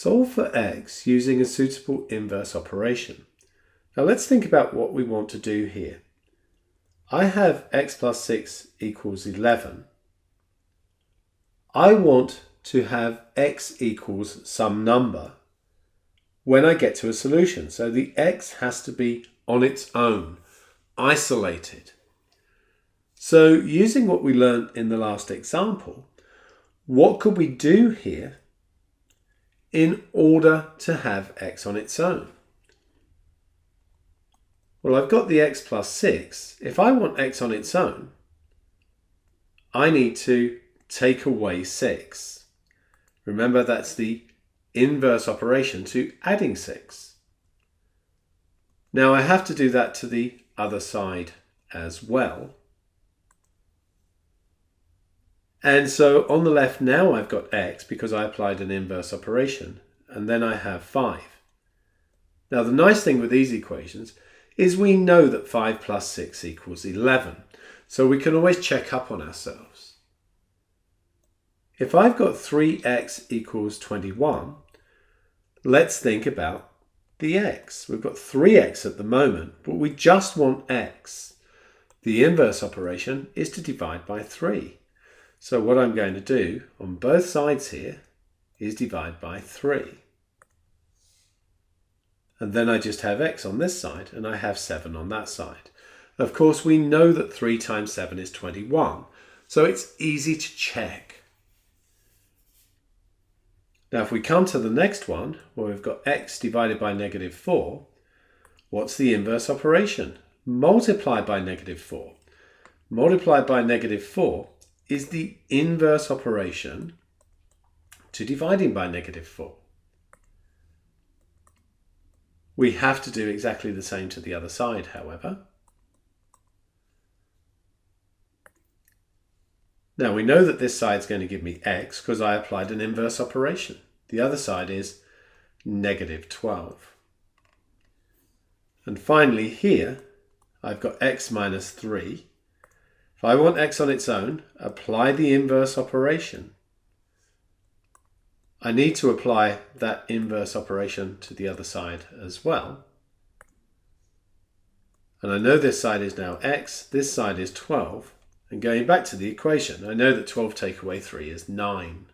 Solve for x using a suitable inverse operation. Now let's think about what we want to do here. I have x plus 6 equals 11. I want to have x equals some number when I get to a solution. So the x has to be on its own, isolated. So using what we learned in the last example, what could we do here in order to have x on its own? Well, I've got the x plus 6. If I want x on its own, I need to take away 6. Remember, that's the inverse operation to adding 6. Now I have to do that to the other side as well. And so on the left now I've got x because I applied an inverse operation, and then I have 5. Now the nice thing with these equations is we know that 5 plus 6 equals 11, so we can always check up on ourselves. If I've got 3x equals 21, let's think about the x. We've got 3x at the moment, but we just want x. The inverse operation is to divide by 3. So what I'm going to do on both sides here is divide by 3. And then I just have x on this side and I have 7 on that side. Of course, we know that 3 times 7 is 21, so it's easy to check. Now if we come to the next one, where we've got x divided by negative 4, what's the inverse operation? Multiply by negative 4. Multiply by negative 4 is the inverse operation to dividing by negative 4. We have to do exactly the same to the other side, however. Now we know that this side is going to give me x because I applied an inverse operation. The other side is negative 12. And finally here, I've got x minus 3. If I want x on its own, apply the inverse operation. I need to apply that inverse operation to the other side as well. And I know this side is now x, this side is 12. And going back to the equation, I know that 12 take away 3 is 9.